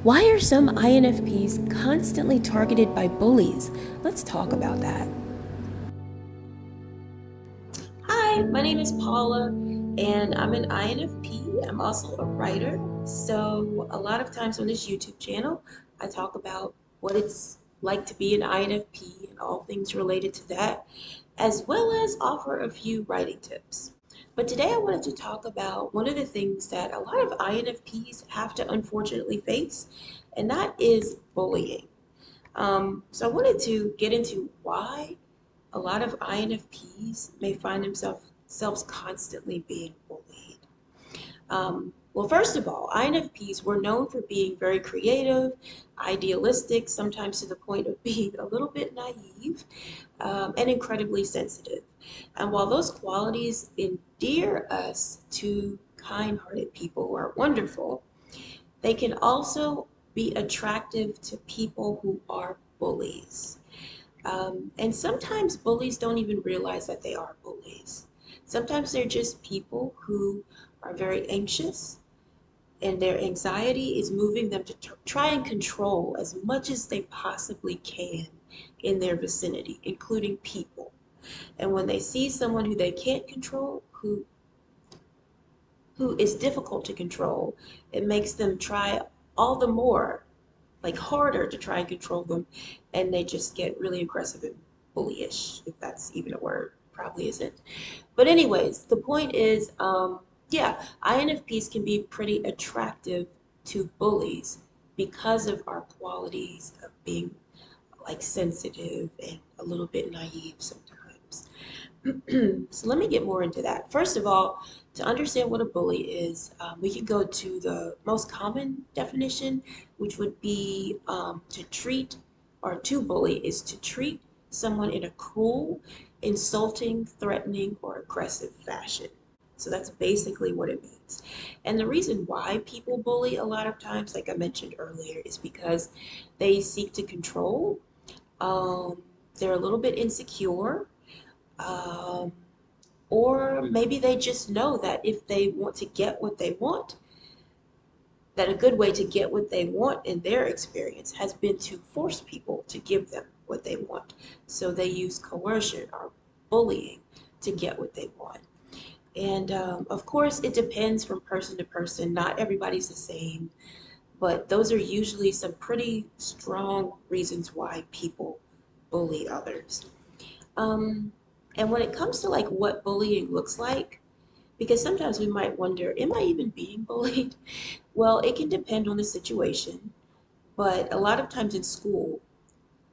Why are some INFPs constantly targeted by bullies? Let's talk about that. Hi, my name is Paula, and I'm an INFP. I'm also a writer. So, a lot of times on this YouTube channel, I talk about what it's like to be an INFP and all things related to that, as well as offer a few writing tips. But today I wanted to talk about one of the things that a lot of INFPs have to unfortunately face, and that is bullying. So I wanted to get into why a lot of INFPs may find themselves constantly being bullied. Well, first of all, INFPs were known for being very creative, idealistic, sometimes to the point of being a little bit naive, and incredibly sensitive. And while those qualities endear us to kind hearted people who are wonderful, they can also be attractive to people who are bullies. And sometimes bullies don't even realize that they are bullies. Sometimes they're just people who are very anxious, and their anxiety is moving them to try and control as much as they possibly can in their vicinity, including people. And when they see someone who they can't control, who is difficult to control, it makes them try all the more, like harder to try and control them, and they just get really aggressive and bullyish, if that's even a word. Probably isn't. But anyways, the point is, yeah, INFPs can be pretty attractive to bullies because of our qualities of being like sensitive and a little bit naive sometimes. So let me get more into that. First of all, to understand what a bully is, we can go to the most common definition, which would be to treat, or to bully is to treat someone in a cruel, insulting, threatening, or aggressive fashion. So that's basically what it means. And the reason why people bully a lot of times, like I mentioned earlier, is because they seek to control. Um, they're a little bit insecure. Um, or maybe they just know that if they want to get what they want, that a good way to get what they want in their experience has been to force people to give them what they want. So they use coercion or bullying to get what they want. And of course, it depends from person to person. Not everybody's the same, but those are usually some pretty strong reasons why people bully others. Um, and when it comes to like what bullying looks like, because sometimes we might wonder, am I even being bullied? Well, it can depend on the situation, but a lot of times in school,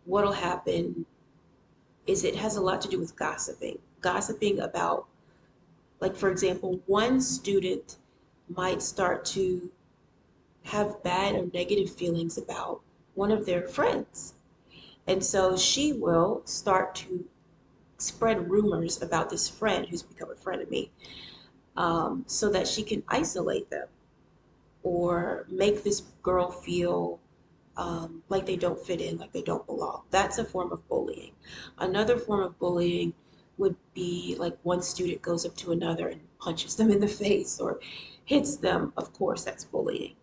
what'll happen is it has a lot to do with gossiping. Gossiping about, like, for example, one student might start to have bad or negative feelings about one of their friends. And so she will start to spread rumors about this friend who's become a friend of me, so that she can isolate them or make this girl feel like they don't fit in, like they don't belong. That's a form of bullying. Another form of bullying would be like one student goes up to another and punches them in the face or hits them. Of course, that's bullying.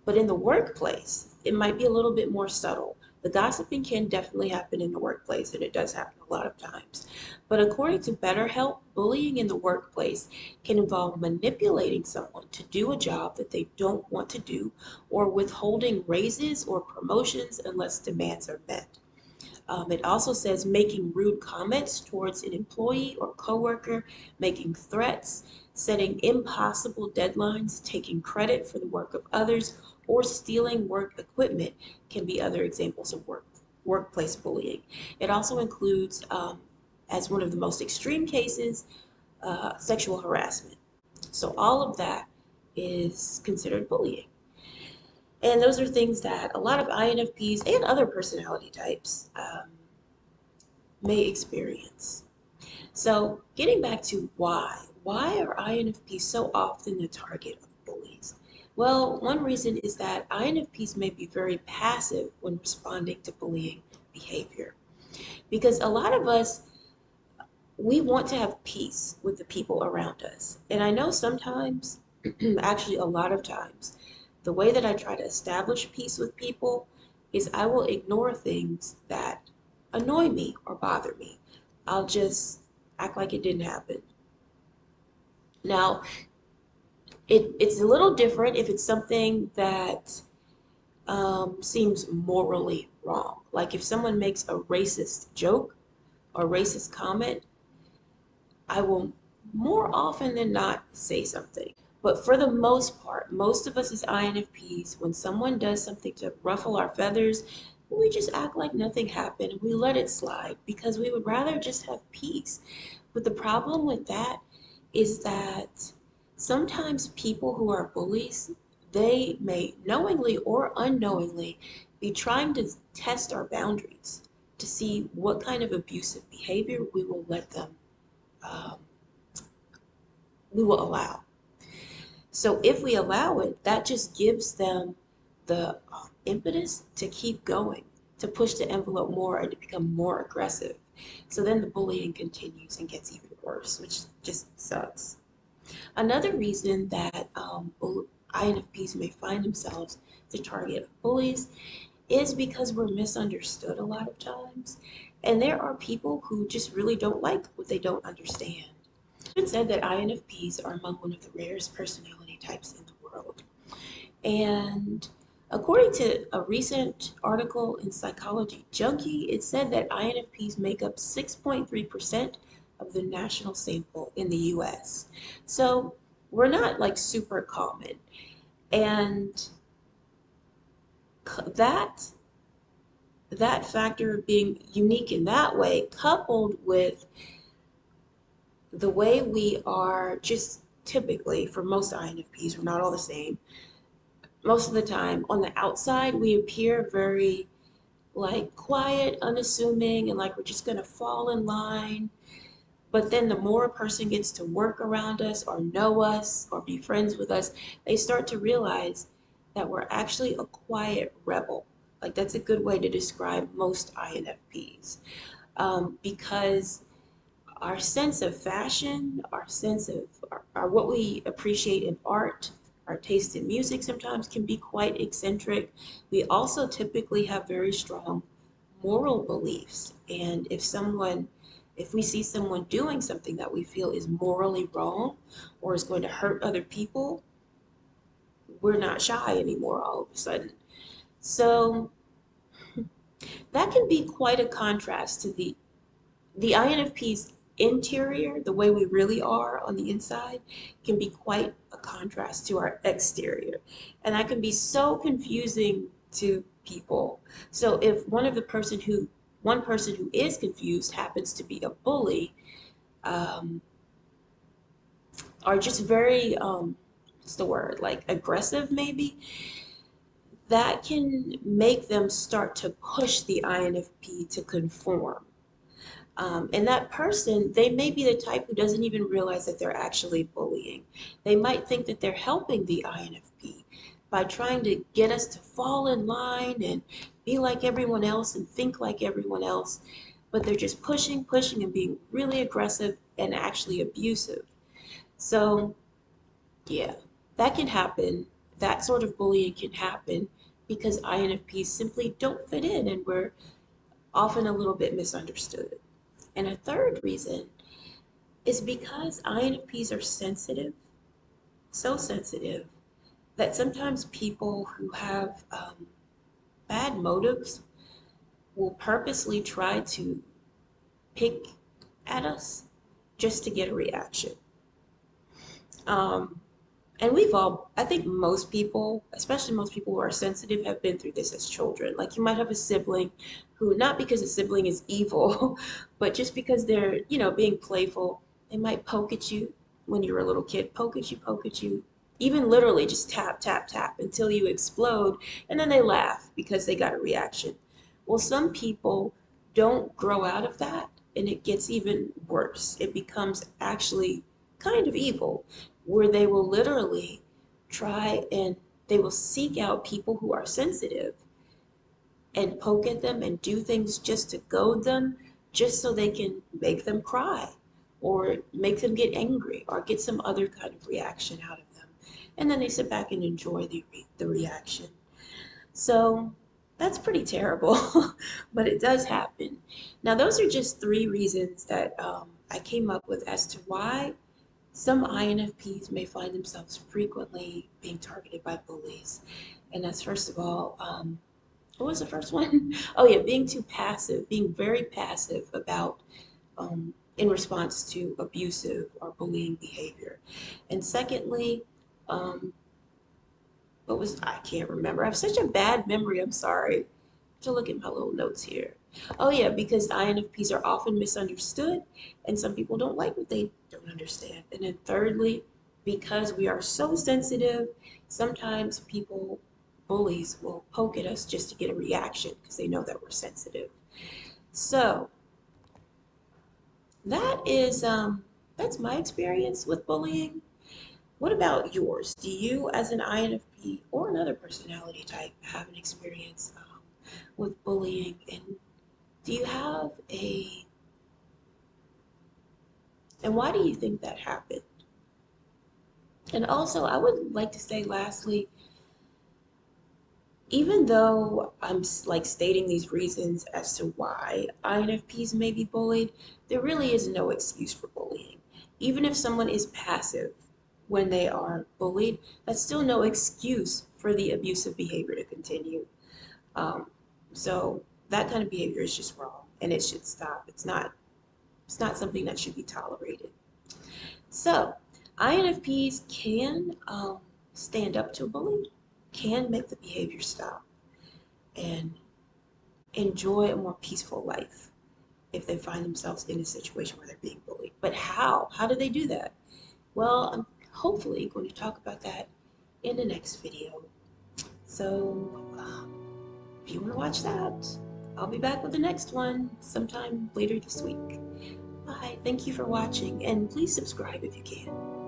But in the workplace, it might be a little bit more subtle. The gossiping can definitely happen in the workplace, and it does happen a lot of times. But according to BetterHelp, bullying in the workplace can involve manipulating someone to do a job that they don't want to do, or withholding raises or promotions unless demands are met. It also says making rude comments towards an employee or coworker, making threats, setting impossible deadlines, taking credit for the work of others, or stealing work equipment can be other examples of workplace bullying. It also includes, as one of the most extreme cases, sexual harassment. So all of that is considered bullying. And those are things that a lot of INFPs and other personality types may experience. So, getting back to why are INFPs so often the target of bullies? Well, one reason is that INFPs may be very passive when responding to bullying behavior. Because a lot of us, we want to have peace with the people around us. And I know sometimes, actually a lot of times, the way that I try to establish peace with people is I will ignore things that annoy me or bother me. I'll just act like it didn't happen. Now, it's a little different if it's something that seems morally wrong. Like if someone makes a racist joke or racist comment, I will more often than not say something. But for the most part, most of us as INFPs, when someone does something to ruffle our feathers, we just act like nothing happened and we let it slide because we would rather just have peace. But the problem with that is that sometimes people who are bullies, they may knowingly or unknowingly be trying to test our boundaries to see what kind of abusive behavior um, we will allow. So if we allow it, that just gives them the impetus to keep going, to push the envelope more and to become more aggressive. So then the bullying continues and gets even worse, which just sucks. Another reason that INFPs may find themselves the target of bullies is because we're misunderstood a lot of times. And there are people who just really don't like what they don't understand. It's said that INFPs are among one of the rarest personality types in the world. And according to a recent article in Psychology Junkie, it said that INFPs make up 6.3% of the national sample in the US. So we're not like super common. And that that factor of being unique in that way, coupled with the way we are just typically, for most INFPs, we're not all the same. Most of the time, on the outside, we appear very like quiet, unassuming, and like we're just gonna fall in line. But then the more a person gets to work around us or know us or be friends with us, they start to realize that we're actually a quiet rebel. Like that's a good way to describe most INFPs. Because our sense of fashion, our sense of what we appreciate in art, our taste in music sometimes can be quite eccentric. We also typically have very strong moral beliefs. And if we see someone doing something that we feel is morally wrong or is going to hurt other people, we're not shy anymore all of a sudden. So that can be quite a contrast to the INFP's interior, the way we really are on the inside, can be quite a contrast to our exterior. And that can be so confusing to people. So if one person who is confused happens to be a bully, um, are just very, what's the word, like aggressive maybe, that can make them start to push the INFP to conform. And that person, they may be the type who doesn't even realize that they're actually bullying. They might think that they're helping the INFP by trying to get us to fall in line and be like everyone else and think like everyone else. But they're just pushing, pushing, and being really aggressive and actually abusive. So, yeah, that can happen. That sort of bullying can happen because INFPs simply don't fit in and we're often a little bit misunderstood. And a third reason is because INFPs are sensitive, so sensitive, that sometimes people who have bad motives will purposely try to pick at us just to get a reaction. Um, And I think most people, especially most people who are sensitive, have been through this as children. Like you might have a sibling who, not because a sibling is evil, but just because they're, being playful, they might poke at you when you were a little kid, poke at you, even literally just tap, tap, tap until you explode, and then they laugh because they got a reaction. Well, some people don't grow out of that, and it gets even worse. It becomes actually kind of evil where they will literally try and they will seek out people who are sensitive and poke at them and do things just to goad them, just so they can make them cry or make them get angry or get some other kind of reaction out of them. and then they sit back and enjoy the reaction. So that's pretty terrible, but it does happen. Now, those are just three reasons that I came up with as to why some INFPs may find themselves frequently being targeted by bullies. And that's first of all, what was the first one? Oh yeah, being too passive, being very passive about in response to abusive or bullying behavior. And secondly, um, what was I can't remember. I have such a bad memory. I'm sorry. I have to look at my little notes here. Oh yeah, because INFPs are often misunderstood, and some people don't like what they don't understand. And then thirdly, because we are so sensitive, sometimes bullies will poke at us just to get a reaction because they know that we're sensitive. So that is that's my experience with bullying. What about yours? Do you, as an INFP or another personality type, have an experience with bullying? And do you have and why do you think that happened? And also, I would like to say lastly, even though I'm like stating these reasons as to why INFPs may be bullied, there really is no excuse for bullying. Even if someone is passive when they are bullied, that's still no excuse for the abusive behavior to continue. Um, so that kind of behavior is just wrong, and it should stop. It's not something that should be tolerated. So INFPs can stand up to a bully, can make the behavior stop, and enjoy a more peaceful life if they find themselves in a situation where they're being bullied. But how? How do they do that? Well, I'm hopefully going to talk about that in the next video. So if you want to watch that, I'll be back with the next one sometime later this week. Bye. Thank you for watching, and please subscribe if you can.